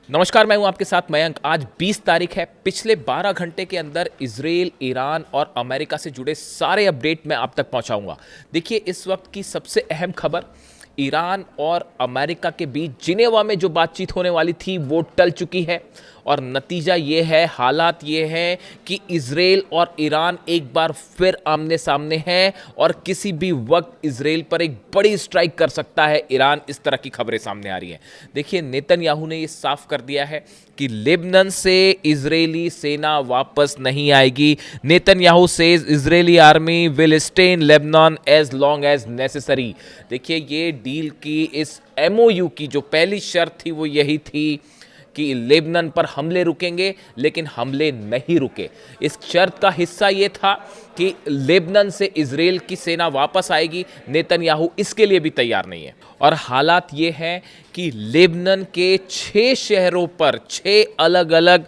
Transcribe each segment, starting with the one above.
नमस्कार, मैं हूं आपके साथ मयंक। आज 20 तारीख है। पिछले 12 घंटे के अंदर इजराइल, ईरान और अमेरिका से जुड़े सारे अपडेट मैं आप तक पहुंचाऊंगा। देखिए, इस वक्त की सबसे अहम खबर, ईरान और अमेरिका के बीच जिनेवा में जो बातचीत होने वाली थी वो टल चुकी है और नतीजा ये है, हालात ये हैं कि इजराइल और ईरान एक बार फिर आमने सामने हैं और किसी भी वक्त इजराइल पर एक बड़ी स्ट्राइक कर सकता है ईरान। इस तरह की खबरें सामने आ रही हैं। देखिए, नेतन्याहू ने ये साफ कर दिया है कि लेबनान से इजरायली सेना वापस नहीं आएगी। Netanyahu says Israeli army will stay in Lebanon as long as necessary. देखिए, ये डील की, इस एमओयू की जो पहली शर्त थी वो यही थी कि लेबनान पर हमले रुकेंगे, लेकिन हमले नहीं रुके। इस शर्त का हिस्सा यह था कि लेबनान से इजराइल की सेना वापस आएगी। नेतन्याहू इसके लिए भी तैयार नहीं है और हालात ये हैं कि लेबनान के 6 शहरों पर, 6 अलग अलग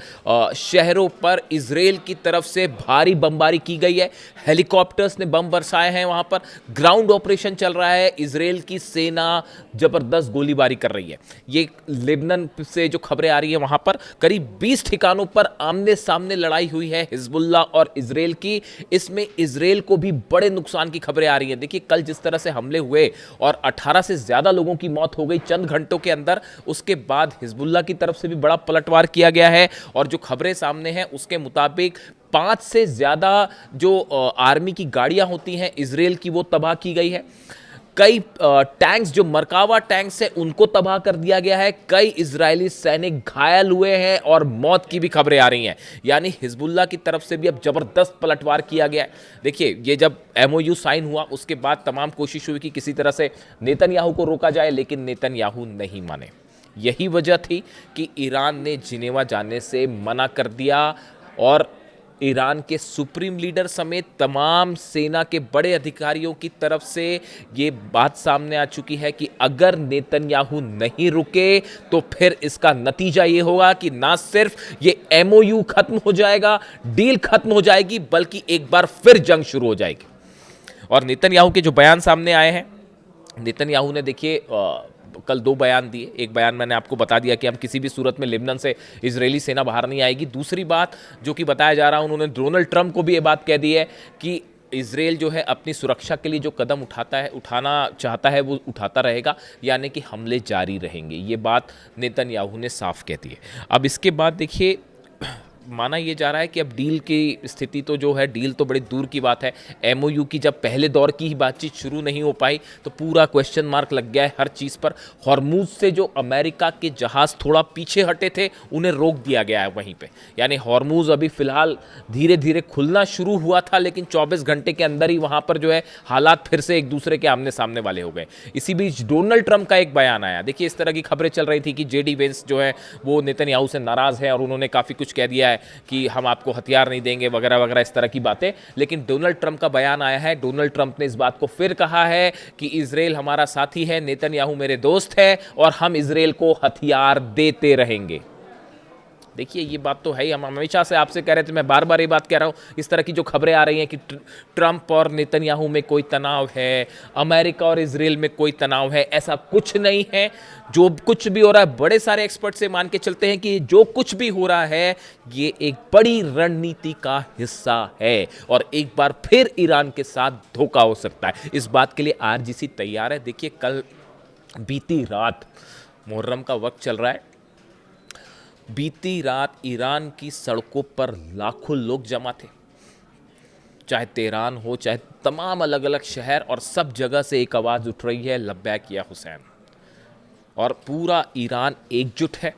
शहरों पर इजराइल की तरफ से भारी बमबारी की गई है। हेलीकॉप्टर्स ने बम बरसाए हैं। वहां पर ग्राउंड ऑपरेशन चल रहा है। इजराइल की सेना जबरदस्त गोलीबारी कर रही है। ये लेबनान से जो खबरें आ रही है, वहां पर करीब 20 ठिकानों पर आमने सामने लड़ाई हुई है हिजबुल्लाह और इजराइल की। इसमें इजराइल को भी बड़े नुकसान की खबरें आ रही हैं। देखिए, कल जिस तरह से हमले हुए और 18 से ज्यादा लोगों की मौत हो गई चंद घंटों के अंदर, उसके बाद हिजबुल्लाह की तरफ से भी बड़ा पलटवार किया गया है और जो खबरें सामने हैं उसके मुताबिक 5 से ज्यादा जो आर्मी की गाड़ियां होती हैं इजराइल की, वो तबाह की गई है। कई टैंक्स, जो मरकावा टैंक्स हैं, उनको तबाह कर दिया गया है। कई इजरायली सैनिक घायल हुए हैं और मौत की भी खबरें आ रही हैं। यानी हिजबुल्लाह की तरफ से भी अब जबरदस्त पलटवार किया गया है। देखिए, ये जब एमओयू साइन हुआ उसके बाद तमाम कोशिश हुई कि किसी तरह से नेतन्याहू को रोका जाए, लेकिन नेतन्याहू नहीं माने। यही वजह थी कि ईरान ने जिनेवा जाने से मना कर दिया और ईरान के सुप्रीम लीडर समेत तमाम सेना के बड़े अधिकारियों की तरफ से ये बात सामने आ चुकी है कि अगर नेतन्याहू नहीं रुके तो फिर इसका नतीजा ये होगा कि ना सिर्फ ये एमओयू खत्म हो जाएगा, डील खत्म हो जाएगी, बल्कि एक बार फिर जंग शुरू हो जाएगी। और नेतन्याहू के जो बयान सामने आए हैं, नेतन्याहू ने, देखिए, कल 2 बयान दिए। एक बयान मैंने आपको बता दिया कि हम किसी भी सूरत में लेबनान से इजरायली सेना बाहर नहीं आएगी। दूसरी बात जो कि बताया जा रहा है, उन्होंने डोनाल्ड ट्रंप को भी ये बात कह दी है कि इजराइल जो है अपनी सुरक्षा के लिए जो कदम उठाना चाहता है वो उठाता रहेगा, यानी कि हमले जारी रहेंगे। ये बात नेतन्याहू ने साफ कह दी है। अब इसके बाद देखिए, माना यह जा रहा है कि अब डील की स्थिति तो जो है, डील तो बड़ी दूर की बात है। एमओयू की जब पहले दौर की ही बातचीत शुरू नहीं हो पाई तो पूरा क्वेश्चन मार्क लग गया है हर चीज़ पर। हॉर्मूज से जो अमेरिका के जहाज़ थोड़ा पीछे हटे थे, उन्हें रोक दिया गया है वहीं पे। यानी हॉर्मूज अभी फ़िलहाल धीरे धीरे खुलना शुरू हुआ था, लेकिन 24 घंटे के अंदर ही वहाँ पर जो है हालात फिर से एक दूसरे के आमने सामने वाले हो गए। इसी बीच डोनाल्ड ट्रंप का एक बयान आया। देखिए, इस तरह की खबरें चल रही थी कि जेडी वेंस जो है वो नेतन्याहू से नाराज़ है और उन्होंने काफ़ी कुछ कह दिया है कि हम आपको हथियार नहीं देंगे वगैरह वगैरह, इस तरह की बातें। लेकिन डोनाल्ड ट्रंप का बयान आया है। डोनाल्ड ट्रंप ने इस बात को फिर कहा है कि इजराइल हमारा साथी है, नेतन्याहू मेरे दोस्त है और हम इजराइल को हथियार देते रहेंगे। देखिए, ये बात तो है ही। हम हमेशा से आपसे कह रहे थे, मैं बार बार ये बात कह रहा हूँ, इस तरह की जो खबरें आ रही हैं कि ट्रंप और नेतन्याहू में कोई तनाव है, अमेरिका और इजराइल में कोई तनाव है, ऐसा कुछ नहीं है। जो कुछ भी हो रहा है, बड़े सारे एक्सपर्ट से मान के चलते हैं कि जो कुछ भी हो रहा है ये एक बड़ी रणनीति का हिस्सा है और एक बार फिर ईरान के साथ धोखा हो सकता है। इस बात के लिए आरजीसी तैयार है। देखिए, कल बीती रात, मुहर्रम का वक्त चल रहा है, बीती रात ईरान की सड़कों पर लाखों लोग जमा थे। चाहे तेहरान हो, चाहे तमाम अलग अलग शहर, और सब जगह से एक आवाज़ उठ रही है, लब्बैक या हुसैन। और पूरा ईरान एकजुट है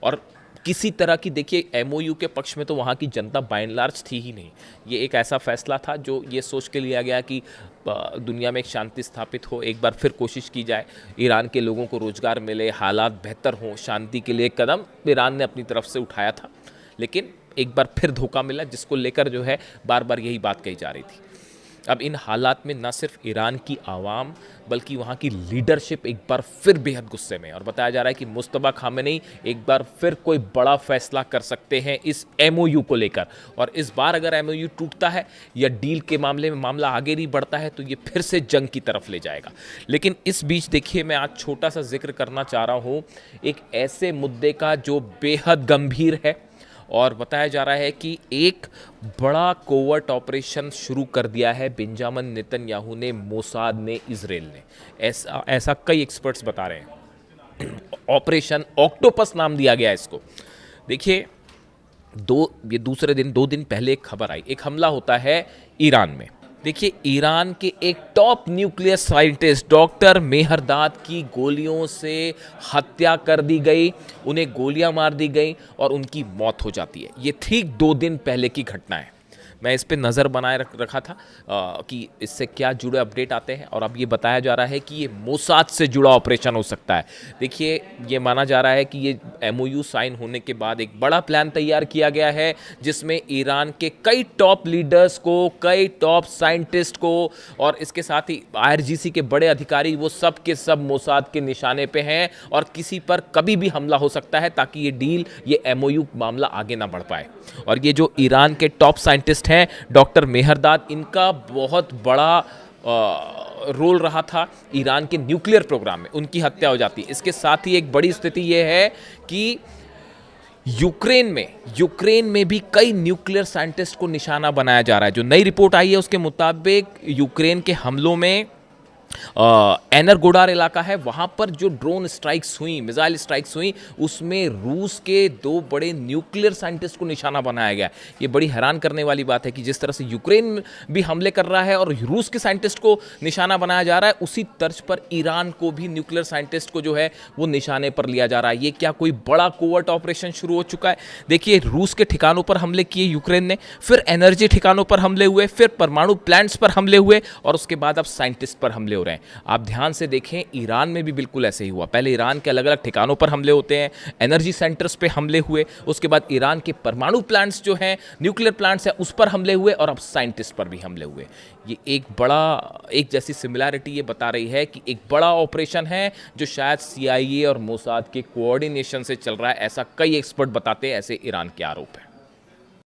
और किसी तरह की, देखिए, एमओयू के पक्ष में तो वहाँ की जनता बाय एंड लार्ज थी ही नहीं। ये एक ऐसा फैसला था जो ये सोच के लिया गया कि दुनिया में एक शांति स्थापित हो, एक बार फिर कोशिश की जाए, ईरान के लोगों को रोज़गार मिले, हालात बेहतर हों, शांति के लिए कदम ईरान ने अपनी तरफ से उठाया था। लेकिन एक बार फिर धोखा मिला, जिसको लेकर जो है बार बार यही बात कही जा रही थी। अब इन हालात में ना सिर्फ ईरान की आवाम बल्कि वहाँ की लीडरशिप एक बार फिर बेहद गुस्से में है और बताया जा रहा है कि मुस्तफा खामेनी एक बार फिर कोई बड़ा फैसला कर सकते हैं इस एमओयू को लेकर। और इस बार अगर एमओयू टूटता है या डील के मामले में मामला आगे नहीं बढ़ता है तो ये फिर से जंग की तरफ ले जाएगा। लेकिन इस बीच देखिए, मैं आज छोटा सा जिक्र करना चाह रहा हूँ एक ऐसे मुद्दे का जो बेहद गंभीर है और बताया जा रहा है कि एक बड़ा कोवर्ट ऑपरेशन शुरू कर दिया है बेंजामिन नेतन्याहू ने, मोसाद ने, इजराइल ने। ऐसा ऐसा कई एक्सपर्ट्स बता रहे हैं। ऑपरेशन ऑक्टोपस नाम दिया गया है इसको। देखिए, ये दूसरे दिन 2 दिन पहले एक खबर आई, एक हमला होता है ईरान में। देखिए, ईरान के एक top nuclear scientist doctor Mehrdad की गोलियों से हत्या कर दी गई, उन्हें गोलियां मार दी गई और उनकी मौत हो जाती है। ये ठीक 2 दिन पहले की घटना है। मैं इस पे नज़र बनाए रखा था कि इससे क्या जुड़े अपडेट आते हैं और अब ये बताया जा रहा है कि ये मोसाद से जुड़ा ऑपरेशन हो सकता है। देखिए, ये माना जा रहा है कि ये एमओयू साइन होने के बाद एक बड़ा प्लान तैयार किया गया है जिसमें ईरान के कई टॉप लीडर्स को, कई टॉप साइंटिस्ट को और इसके साथ ही आईआरजीसी के बड़े अधिकारी, वो सब के सब मोसाद के निशाने पे हैं और किसी पर कभी भी हमला हो सकता है ताकि ये डील, ये एमओयू मामला आगे ना बढ़ पाए। और ये जो ईरान के टॉप साइंटिस्ट हैं डॉक्टर मेहरदाद, इनका बहुत बड़ा रोल रहा था ईरान के न्यूक्लियर प्रोग्राम में, उनकी हत्या हो जाती है। इसके साथ ही एक बड़ी स्थिति यह है कि यूक्रेन में भी कई न्यूक्लियर साइंटिस्ट को निशाना बनाया जा रहा है। जो नई रिपोर्ट आई है उसके मुताबिक यूक्रेन के हमलों में एनरगोडार इलाका है, वहां पर जो ड्रोन स्ट्राइक्स हुई, मिसाइल स्ट्राइक्स हुई, उसमें रूस के 2 बड़े न्यूक्लियर साइंटिस्ट को निशाना बनाया गया। ये बड़ी हैरान करने वाली बात है कि जिस तरह से यूक्रेन भी हमले कर रहा है और रूस के साइंटिस्ट को निशाना बनाया जा रहा है, उसी तर्ज पर ईरान को भी न्यूक्लियर साइंटिस्ट को जो है वो निशाने पर लिया जा रहा है। ये क्या कोई बड़ा कोवर्ट ऑपरेशन शुरू हो चुका है? देखिए, रूस के ठिकानों पर हमले किए यूक्रेन ने, फिर एनर्जी ठिकानों पर हमले हुए, फिर परमाणु प्लांट्स पर हमले हुए और उसके बाद अब साइंटिस्ट पर हमले हो रहे हैं। आप ध्यान से देखें, ईरान में भी बिल्कुल ऐसे ही हुआ। पहले ईरान के अलग अलग ठिकानों पर हमले होते हैं, एनर्जी सेंटर्स पे हमले हुए, उसके बाद ईरान के परमाणु प्लांट्स जो हैं, न्यूक्लियर प्लांट्स हैं, उस पर हमले हुए और अब साइंटिस्ट पर भी हमले हुए। ये एक जैसी सिमिलैरिटी ये बता रही है कि एक बड़ा ऑपरेशन है जो शायद सीआईए और मोसाद के कोऑर्डिनेशन से चल रहा है, ऐसा कई एक्सपर्ट बताते हैं, ऐसे ईरान के आरोप है।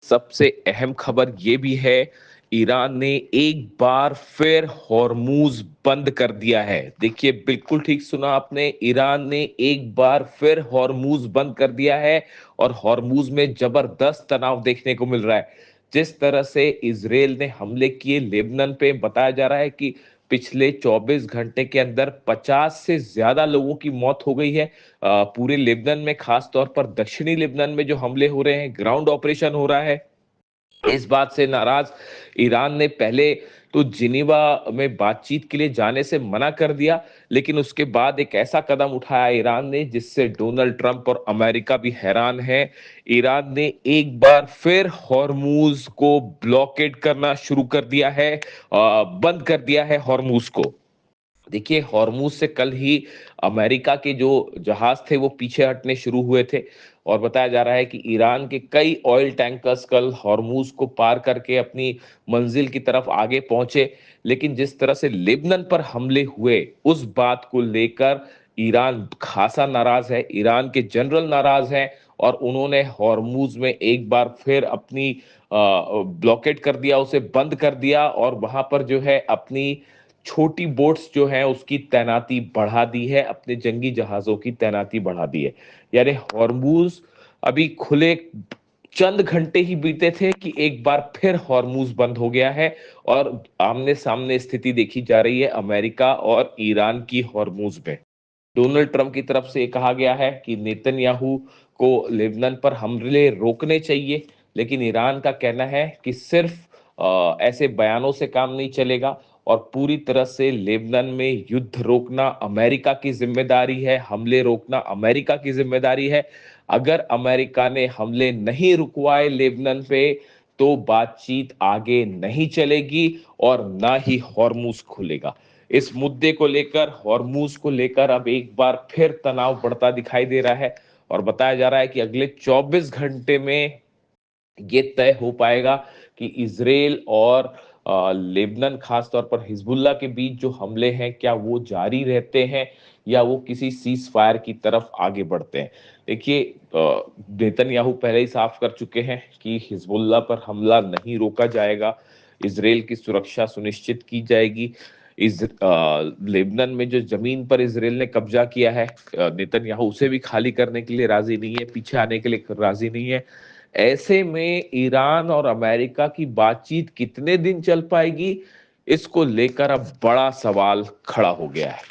सबसे अहम खबर ये भी है, ईरान ने एक बार फिर हॉर्मूज बंद कर दिया है। देखिए, बिल्कुल ठीक सुना आपने, ईरान ने एक बार फिर हॉर्मूज बंद कर दिया है और हॉर्मूज में जबरदस्त तनाव देखने को मिल रहा है। जिस तरह से इजराइल ने हमले किए लेबनान पे, बताया जा रहा है कि पिछले 24 घंटे के अंदर 50 से ज्यादा लोगों की मौत हो गई है पूरे लेबनान में, खास तौर पर दक्षिणी लेबनान में जो हमले हो रहे हैं, ग्राउंड ऑपरेशन हो रहा है। इस बात से नाराज ईरान ने पहले तो जिनीवा में बातचीत के लिए जाने से मना कर दिया, लेकिन उसके बाद एक ऐसा कदम उठाया ईरान ने जिससे डोनाल्ड ट्रंप और अमेरिका भी हैरान है। ईरान ने एक बार फिर हॉर्मूज को ब्लॉकेड करना शुरू कर दिया है, बंद कर दिया है हॉर्मूज को। देखिए, हॉर्मूज से कल ही अमेरिका के जो जहाज थे वो पीछे हटने शुरू हुए थे और बताया जा रहा है कि ईरान के कई ऑयल टैंकर्स कल हॉर्मूज को पार करके अपनी मंजिल की तरफ आगे पहुंचे। लेकिन जिस तरह से लेबनान पर हमले हुए, उस बात को लेकर ईरान खासा नाराज है, ईरान के जनरल नाराज हैं और उन्होंने हॉर्मूज में एक बार फिर अपनी ब्लॉकेट कर दिया, उसे बंद कर दिया और वहां पर जो है अपनी छोटी बोट्स जो हैं उसकी तैनाती बढ़ा दी है, अपने जंगी जहाजों की तैनाती बढ़ा दी है। यानी हॉर्मूज अभी खुले चंद घंटे ही बीते थे कि एक बार फिर हॉर्मूज बंद हो गया है और आमने सामने स्थिति देखी जा रही है अमेरिका और ईरान की हॉर्मूज में। डोनाल्ड ट्रंप की तरफ से कहा गया है कि नेतन्याहू को लेबनान पर हमले रोकने चाहिए, लेकिन ईरान का कहना है कि सिर्फ ऐसे बयानों से काम नहीं चलेगा और पूरी तरह से लेबनान में युद्ध रोकना अमेरिका की जिम्मेदारी है, हमले रोकना अमेरिका की जिम्मेदारी है। अगर अमेरिका ने हमले नहीं रुकवाए लेबनान पे तो बातचीत आगे नहीं चलेगी और ना ही हॉर्मूज खुलेगा। इस मुद्दे को लेकर, हॉर्मूज को लेकर अब एक बार फिर तनाव बढ़ता दिखाई दे रहा है और बताया जा रहा है कि अगले 24 घंटे में ये तय हो पाएगा कि इजराइल और लेबनान खास तौर पर हिजबुल्लाह के बीच जो हमले हैं क्या वो जारी रहते हैं या वो किसी सीज फायर की तरफ आगे बढ़ते हैं। देखिए नेतन्याहू पहले ही साफ कर चुके हैं कि हिजबुल्लाह पर हमला नहीं रोका जाएगा, इजराइल की सुरक्षा सुनिश्चित की जाएगी। लेबनान में जो जमीन पर इजराइल ने कब्जा किया है, नेतन्याहू उसे भी खाली करने के लिए राजी नहीं है, पीछे आने के लिए राजी नहीं है। ऐसे में ईरान और अमेरिका की बातचीत कितने दिन चल पाएगी, इसको लेकर अब बड़ा सवाल खड़ा हो गया है।